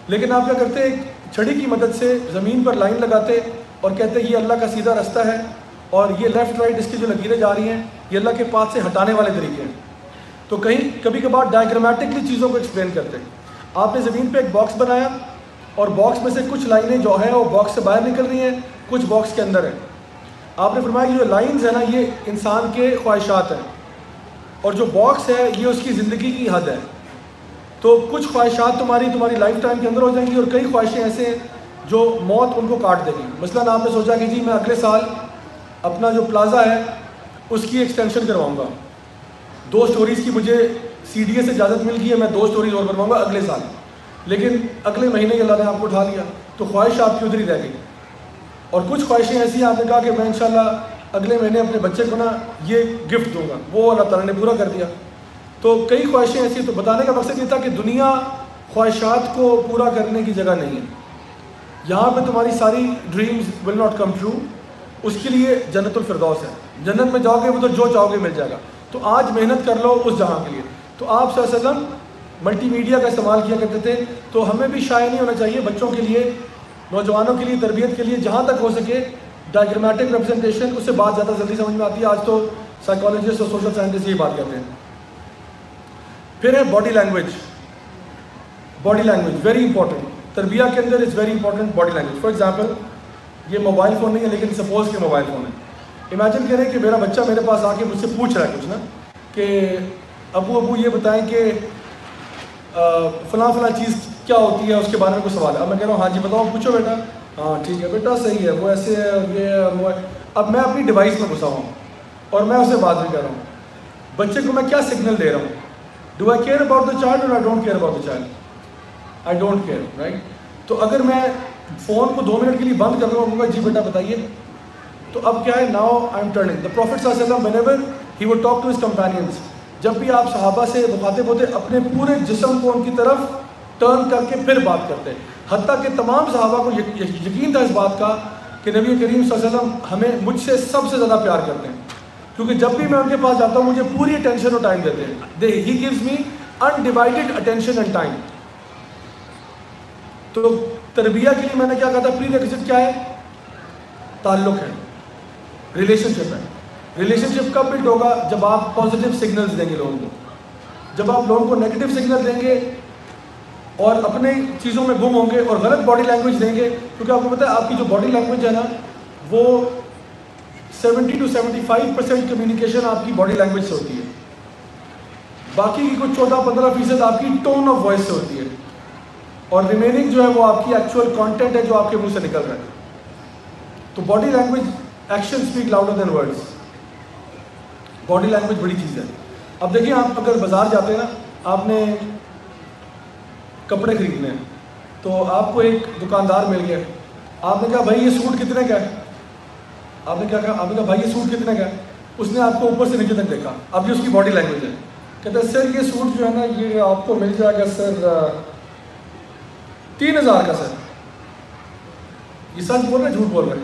لیکن آپ کیا کرتے, ایک چھڑی کی مدد سے زمین پر لائن لگاتے اور کہتے یہ اللہ کا سیدھا رستہ ہے, اور یہ لیفٹ رائٹ اس کی جو لکیریں جا رہی ہیں یہ اللہ کے پاس سے ہٹانے والے طریقے ہیں. تو کہیں کبھی کبھار ڈائیگرامیٹکلی چیزوں کو ایکسپلین کرتے. آپ نے زمین پہ ایک باکس بنایا اور باکس میں سے کچھ لائنیں جو ہیں وہ باکس سے باہر نکل رہی ہیں, کچھ باکس کے اندر ہیں. آپ نے فرمایا کہ جو لائنز ہیں نا یہ انسان کے خواہشات ہیں, اور جو باکس ہے یہ اس کی زندگی کی حد ہے. تو کچھ خواہشات تمہاری لائف ٹائم کے اندر ہو جائیں گی, اور کئی خواہشیں ایسے ہیں جو موت ان کو کاٹ دے گی. مثلاً آپ نے سوچا کہ جی میں اگلے سال اپنا جو پلازا ہے اس کی ایکسٹینشن کرواؤں گا, 2 اسٹوریز کی مجھے سی ڈی اے سے اجازت مل گئی ہے, میں 2 اسٹوریز اور بنواؤں گا اگلے سال, لیکن اگلے مہینے اللہ نے آپ کو اٹھا لیا, تو خواہش آپ کی ادھر ہی رہ گئی. اور کچھ خواہشیں ایسی ہیں, آپ نے کہا کہ میں انشاءاللہ اگلے مہینے اپنے بچے کو نا یہ گفٹ دوں گا, وہ اللہ تعالیٰ نے پورا کر دیا. تو کئی خواہشیں ایسی ہیں. تو بتانے کا مقصد یہ تھا کہ دنیا خواہشات کو پورا کرنے کی جگہ نہیں ہے. یہاں پہ تمہاری ساری dreams will not come true. اس کے لیے جنت الفردوس ہے, جنت میں جاؤ گے وہ تو جو چاہو گے مل جائے گا. تو آج محنت کر لو اس جہاں کے لیے. تو آپ صلی اللہ علیہ وسلم ملٹی میڈیا کا استعمال کیا کرتے تھے. تو ہمیں بھی شائع نہیں ہونا چاہیے بچوں کے لیے, نوجوانوں کے لیے, تربیت کے لیے, جہاں تک ہو سکے ڈائیگرامیٹک ریپرزنٹیشن, اس سے بات زیادہ جلدی سمجھ میں آتی ہے. آج تو سائیکالوجسٹ اور سوشل سائنٹسٹ یہی بات کہتے ہیں. پھر ہے body language. Body language very important. تربیہ کے اندر is very important body language. For example یہ موبائل فون نہیں ہے, لیکن سپوز کہ موبائل فون ہے. امیجن کریں کہ میرا بچہ میرے پاس آ کے مجھ سے پوچھ رہا ہے کچھ نا, کہ ابو یہ بتائیں کہ فلاں چیز کیا ہوتی ہے اس کے بارے میں کوئی سوال ہے. اب میں کہہ رہا ہوں ہاں جی بتاؤ, پوچھو بیٹا. ہاں ٹھیک ہے بیٹا صحیح ہے, وہ ایسے ہے اور یہ ہے اور وہ ہے. اب میں اپنی ڈیوائس میں گھسا ہوں اور میں اسے بات بھی کر رہا ہوں. بچے کو میں کیا سگنل دے رہا ہوں؟ Do I care about the child or I don't care about the child? I don't care, right. تو اگر میں فون کو 2 منٹ کے لیے بند کر رہا ہوں, جی بیٹا بتائیے, تو اب کیا ہے, now I am turning. The prophet صلی اللہ علیہ وسلم whenever he would talk to his companions, جب بھی آپ صحابہ سے مخاطب ہوتے اپنے پورے جسم کو ان کی طرف ٹرن کر کے پھر بات کرتے ہیں. حتیٰ کہ تمام صحابہ کو یقین تھا اس بات کا کہ نبی کریم صلی اللہ علیہ وسلم ہمیں مجھ سے سب سے زیادہ پیار کرتے ہیں, کیونکہ جب بھی میں ان کے پاس جاتا ہوں مجھے پوری اٹینشن اور ٹائم دیتے ہیں. He gives me undivided attention and time. تو تربیہ کے لیے میں نے کیا کہا تھا, پری ریکوزٹ کیا ہے؟ تعلق ہے, ریلیشن شپ ہے. ریلیشن شپ کب بلڈ ہوگا؟ جب آپ پازیٹیو سگنلز دیں گے لوگوں کو. جب آپ لوگوں کو نیگیٹو سگنل دیں گے اور اپنے چیزوں میں گم ہوں گے اور غلط باڈی لینگویج دیں گے, کیونکہ آپ کو پتہ ہے آپ کی جو باڈی لینگویج ہے نا وہ 70 to 75% کمیونیکیشن آپ کی باڈی لینگویج سے ہوتی ہے. باقی کی کچھ 14-15% آپ کی ٹون آف وائس سے ہوتی ہے, اور ریمیننگ جو ہے وہ آپ کی ایکچوئل کانٹینٹ ہے جو آپ کے منہ سے نکل رہا ہے. تو body language, action speak louder than words. Body language بڑی چیز ہے. اب دیکھیں آپ اگر بازار جاتے ہیں نا, آپ نے کپڑے خریدنے ہیں, تو آپ کو ایک دکاندار مل گیا, آپ نے کہا بھائی یہ سوٹ کتنے کا ہے؟ آپ نے کیا کہا؟ آپ نے کہا بھائی یہ سوٹ کتنے کا ہے؟ اس نے آپ کو اوپر سے نیچے تک دیکھا. اب یہ اس کی باڈی لینگویج ہے. کہتا ہے سر یہ سوٹ جو ہے نا یہ آپ کو مل جائے گا سر 3000 کا. سر یہ سچ بول رہے ہیں جھوٹ بول رہے ہیں؟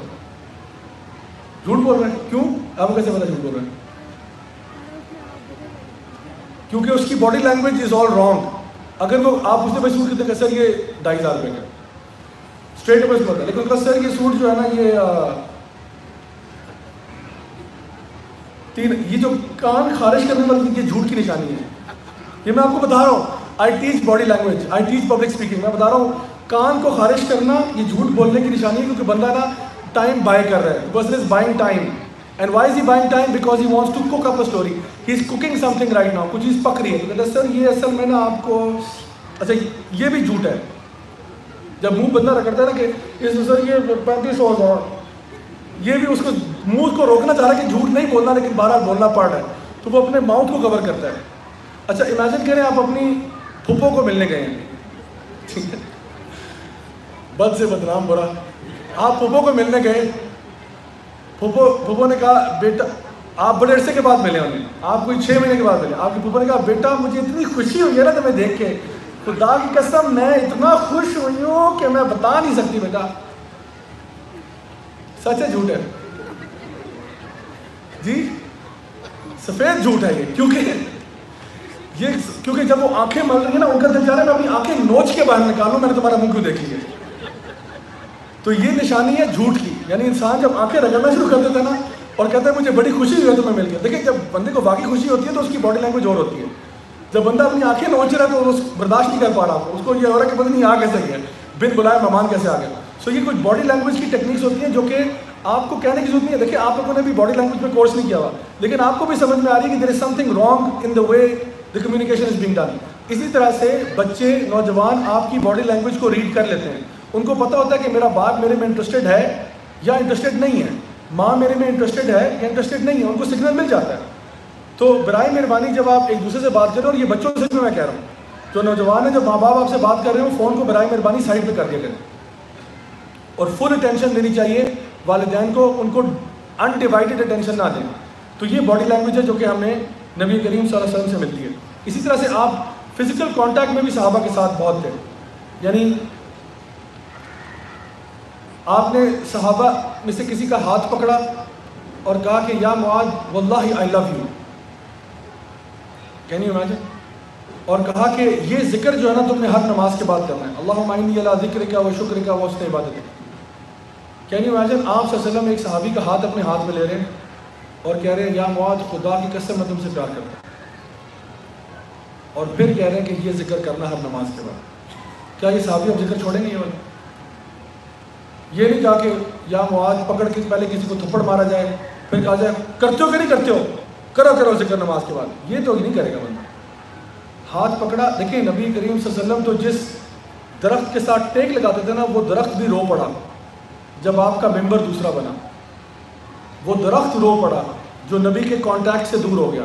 جھوٹ بول رہے ہیں. کیوں؟ آپ کو کیسے پتا جھوٹ بول رہے ہیں؟ کیونکہ اس کی body language is all wrong. اگر وہ آپ اس نے بھائی سوٹ کتنے کا؟ سر یہ 2500 روپے کا. اسٹریٹ اوپر پتا, لیکن اس کا سر یہ سوٹ جو ہے نا یہ جو کان خارج کرنے والی یہ جھوٹ کی نشانی ہے. یہ میں آپ کو بتا رہا ہوں, I teach body language, I teach public speaking. میں بتا رہا ہوں کان کو خارج کرنا یہ جھوٹ بولنے کی نشانی ہے, کیونکہ بندہ نا ٹائم بائی کر رہا ہے. The person is buying time. And why is he buying time? Because he wants to cook up a story. He is cooking something right now. کچھ چیز پک رہی ہے. تو کہتا ہے سر یہ اصل میں نا آپ کو, اچھا یہ بھی جھوٹ ہے. جب منہ بندہ رگڑتا ہے نا کہ اس سر یہ 3500 یہ بھی اس کو منہ کو روکنا چاہ رہا ہے کہ جھوٹ نہیں بولنا, لیکن بہرحال بولنا پڑ رہا ہے, تو وہ اپنے ماؤتھ کو کور کرتا ہے. اچھا امیجن کریں آپ اپنی پھپھو کو ملنے گئے ہیں, ٹھیک ہے, بد سے بدنام برا, آپ پھپھو کو ملنے گئے, پھپھو نے کہا بیٹا, آپ بڑے عرصے کے بعد ملے انہیں, آپ کوئی 6 مہینے کے بعد ملے, آپ کی پھپھو نے کہا بیٹا مجھے اتنی خوشی ہوئی ہے نا تمہیں دیکھ کے, خدا کی قسم میں اتنا خوش ہوئی ہوں کہ میں بتا نہیں سکتی بیٹا. سچ ہے جھوٹ ہے؟ جی سفید جھوٹ ہے یہ, کیونکہ جب وہ آنکھیں مل رہی ہیں نا ان کا دل چاہ رہا ہے میں اپنی آنکھیں نوچ کے باہر نکالوں, میں نے تمہارا منہ کیوں دیکھ لیا. تو یہ نشانی ہے جھوٹ کی. یعنی انسان جب آنکھیں رگڑنا شروع کر دیتا ہے نا اور کہتا ہے مجھے بڑی خوشی ہوئی ہے تمہیں مل گیا. دیکھیں جب بندے کو واقعی خوشی ہوتی ہے تو اس کی باڈی لینگویج اور ہوتی ہے. جب بندہ اپنی آنکھیں نوچ رہا ہے تو اس برداشت نہیں کر پا رہا, اس کو یہ ہو رہا ہے کہ پتہ نہیں آ کیسے گیا, بن بلائے مہمان کیسے آ گیا. سو یہ کچھ باڈی لینگویج کی ٹیکنیکس ہوتی ہیں جو کہ آپ کو کہنے کی ضرورت نہیں ہے. دیکھیں آپ لوگوں نے بھی باڈی لینگویج میں کورس نہیں کیا ہوا, لیکن آپ کو بھی سمجھ میں آ رہی ہے کہ there is something wrong in the way the communication is being done. اسی طرح سے بچے, نوجوان آپ کی باڈی لینگویج کو ریڈ کر لیتے ہیں. ان کو پتہ ہوتا ہے کہ میرا باپ میرے میں انٹرسٹڈ ہے یا انٹرسٹڈ نہیں ہے, ماں میرے میں انٹرسٹڈ ہے یا انٹرسٹڈ نہیں ہے, ان کو سگنل مل جاتا ہے. تو برائے مہربانی جب آپ ایک دوسرے سے بات کریں, اور یہ بچوں سے بھی میں کہہ رہا ہوں, جو نوجوان ہیں, جب ماں باپ آپ سے بات کر رہے ہوں فون کو برائے مہربانی سائڈ پہ کر دیا کریں, اور فل اٹینشن دینی چاہیے والدین کو, ان کو انڈیوائڈیڈ اٹینشن نہ دیں. تو یہ باڈی لینگویج ہے جو کہ ہمیں نبی کریم صلی اللہ علیہ وسلم سے ملتی ہے. اسی طرح سے آپ فزیکل کانٹیکٹ میں بھی صحابہ کے ساتھ بہت تھے. یعنی آپ نے صحابہ میں سے کسی کا ہاتھ پکڑا اور کہا کہ یا معاذ واللہ I love you, can you imagine, اور کہا کہ یہ ذکر جو ہے نا تم نے ہر نماز کے بعد کرنا ہے, اللہم اعنی علی ذکرک و شکرک و حسن عبادتک. کین یو امیجن, آپ صلی اللہ علیہ وسلم ایک صحابی کا ہاتھ اپنے ہاتھ میں لے رہے ہیں اور کہہ رہے ہیں یا معاذ خدا کی قسم میں تم سے پیار کرتا ہوں, اور پھر کہہ رہے ہیں کہ یہ ذکر کرنا ہر نماز کے بعد. کیا یہ صحابی اب ذکر چھوڑیں گے؟ یہ والا یہ نہیں کہا کہ یا معاذ پکڑ کے پہلے کسی کو تھپڑ مارا جائے پھر کہا جائے کرتے ہو کہ نہیں کرتے ہو, کرو ذکر نماز کے بعد. یہ تو نہیں کرے گا بندہ. ہاتھ پکڑا, دیکھیں نبی کریم صلی اللہ علیہ وسلم تو جس درخت کے ساتھ ٹیک لگاتے تھے نا، وہ درخت بھی رو پڑا جب آپ کا ممبر دوسرا بنا. وہ درخت رو پڑا جو نبی کے کانٹیکٹ سے دور ہو گیا.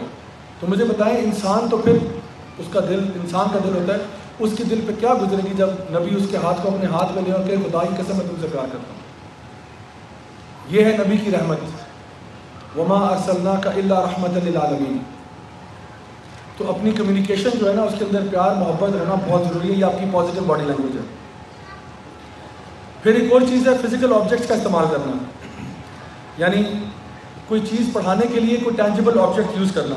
تو مجھے بتائیں انسان تو پھر اس کا دل، انسان کا دل ہوتا ہے، اس کے دل پہ کیا گزرے گی جب نبی اس کے ہاتھ کو اپنے ہاتھ میں لے اور کہ خدا کی قسم میں تم سے پیار کرتا ہوں. یہ ہے نبی کی رحمت. وما ارسلناک الا رحمۃ للعالمین. تو اپنی کمیونیکیشن جو ہے نا اس کے اندر پیار محبت رہنا بہت ضروری ہے. یہ آپ کی پازیٹیو باڈی لینگویج ہے. پھر ایک اور چیز ہے فزیکل آبجیکٹس کا استعمال کرنا، یعنی کوئی چیز پڑھانے کے لیے کوئی ٹینجیبل آبجیکٹ یوز کرنا.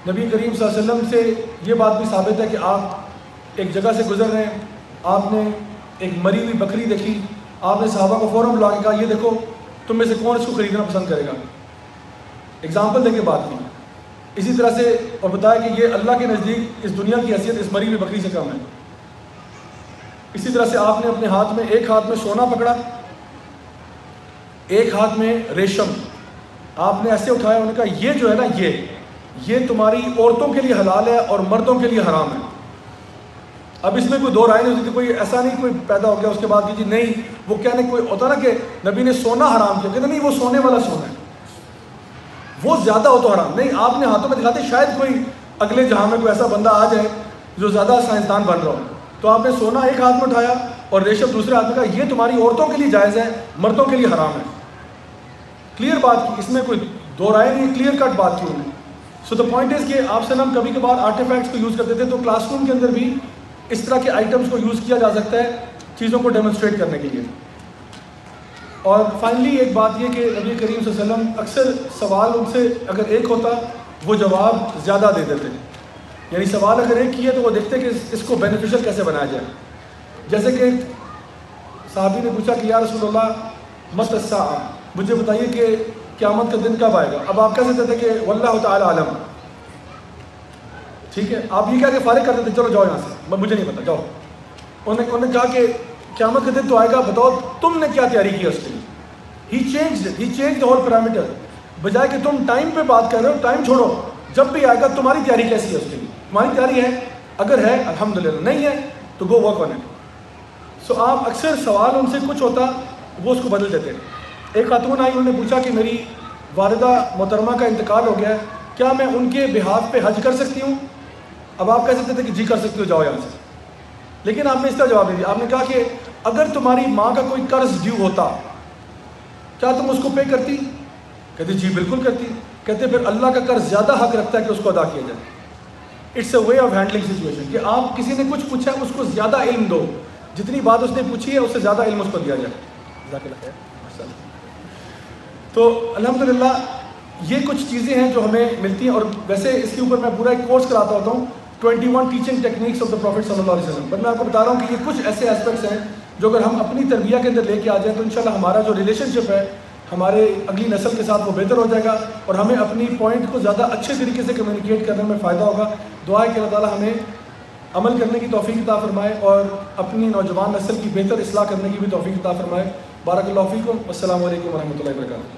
نبی کریم صلی اللہ علیہ وسلم سے یہ بات بھی ثابت ہے کہ آپ ایک جگہ سے گزر رہے ہیں، آپ نے ایک مری ہوئی بکری دیکھی، آپ نے صحابہ کو فوراً بلا کے کہا یہ دیکھو تم میں سے کون اس کو خریدنا پسند کرے گا. اگزامپل دے کے بات کی. اسی طرح سے اور بتایا کہ یہ اللہ کے نزدیک اس دنیا کی حیثیت اس مری ہوئی بکری سے کم ہے. اسی طرح سے آپ نے اپنے ہاتھ میں، ایک ہاتھ میں سونا پکڑا، ایک ہاتھ میں ریشم. آپ نے ایسے اٹھایا، انہوں نے کہا یہ جو ہے نا یہ تمہاری عورتوں کے لیے حلال ہے اور مردوں کے لیے حرام ہے. اب اس میں کوئی دو رائے نہیں ہوتی تھی، کوئی ایسا نہیں کوئی پیدا ہو گیا اس کے بعد کہ جی نہیں وہ کہنے کوئی ہوتا نا کہ نبی نے سونا حرام کیا، کہتے نہیں وہ سونے والا سونا ہے، وہ زیادہ ہو تو حرام نہیں. آپ نے ہاتھوں میں دکھاتے شاید کوئی اگلے جہاں میں کوئی ایسا بندہ آ جائے جو زیادہ سائنسدان بن رہا ہو. تو آپ نے سونا ایک ہاتھ میں اٹھایا اور ریشم دوسرے ہاتھ میں کہا یہ تمہاری عورتوں کے لیے جائز ہے، مردوں کے لیے حرام ہے. کلیئر بات کی، اس میں کوئی دو رائے نہیں، کلیئر کٹ بات کی انہوں نے. سو دا پوائنٹ از کہ آپ سے ہم کبھی کبھار آرٹیفیکٹس کو یوز کرتے تھے، تو کلاس روم کے اندر بھی اس طرح کے آئٹمس کو یوز کیا جا سکتا ہے چیزوں کو ڈیمونسٹریٹ کرنے کے لیے. اور فائنلی ایک بات یہ کہ نبی کریم صلی اللہ علیہ وسلم اکثر سوال ان سے اگر ایک ہوتا وہ جواب زیادہ دے دیتے. یعنی سوال اگر ایک کیا تو وہ دیکھتے کہ اس کو بینیفیشل کیسے بنایا جائے. جیسے کہ صحابی نے پوچھا کہ یا رسول اللہ مت الساعہ، مجھے بتائیے کہ قیامت کا دن کب آئے گا. اب آپ کہہ سکتے تھے کہ واللہ تعالی عالم، ٹھیک ہے، آپ یہ کہہ کے فارغ کر دیتے چلو جاؤ یہاں سے، مجھے نہیں پتا جاؤ. انہوں نے کہا کہ قیامت کا دن تو آئے گا، بتاؤ تم نے کیا تیاری کی اس کے لیے. ہی چینج دا ہول پیرامیٹر. بجائے کہ تم ٹائم پہ بات کر رہے ہو، ٹائم چھوڑو، جب بھی آئے گا تمہاری تیاری کیسی ہے اس کے لیے. تمہاری تیاری ہے، اگر ہے الحمدللہ، نہیں ہے تو گو ورک آن اٹ. سو آپ اکثر سوال ان سے کچھ ہوتا وہ اس کو بدل دیتے. ایک خاتون آئی، انہوں نے پوچھا کہ میری والدہ محترمہ کا انتقال ہو گیا ہے، کیا میں ان کے بہاف پہ حج کر سکتی ہوں. اب آپ کہہ سکتے تھے کہ جی کر سکتی ہو، جاؤ یہاں سے. لیکن آپ نے اس طرح جواب نہیں دیا. آپ نے کہا کہ اگر تمہاری ماں کا کوئی قرض ڈیو ہوتا کیا تم اس کو پے کرتی. کہتے جی بالکل کرتی. کہتے پھر اللہ کا قرض زیادہ حق رکھتا ہے کہ اس کو ادا کیا جائے. It's a way of handling situation کہ آپ کسی نے کچھ پوچھا ہے اس کو زیادہ علم دو، جتنی بات اس نے پوچھی ہے اس سے زیادہ علم اس کو دیا جائے. جزاک اللہ خیر. تو الحمدللہ یہ کچھ چیزیں ہیں جو ہمیں ملتی ہیں. اور ویسے اس کے اوپر میں پورا ایک کورس کراتا ہوتا ہوں 21 teaching techniques of the prophet صلی اللہ علیہ وسلم. بٹ میں آپ کو بتا رہا ہوں کہ یہ کچھ ایسے ایسپیکٹس ہیں جو اگر ہم اپنی تربیہ کے اندر لے کے آ جائیں تو انشاءاللہ ہمارا جو ریلیشن شپ ہے ہمارے اگلی نسل کے ساتھ وہ بہتر ہو جائے گا اور ہمیں اپنی پوائنٹ کو زیادہ اچھے طریقے سے کمیونیکیٹ کرنے میں فائدہ ہوگا. دعا ہے کہ اللہ تعالیٰ ہمیں عمل کرنے کی توفیق عطا فرمائے اور اپنی نوجوان نسل کی بہتر اصلاح کرنے کی بھی توفیق عطا فرمائے. بارک اللہ فیکم. السلام علیکم ورحمۃ اللہ وبرکاتہ.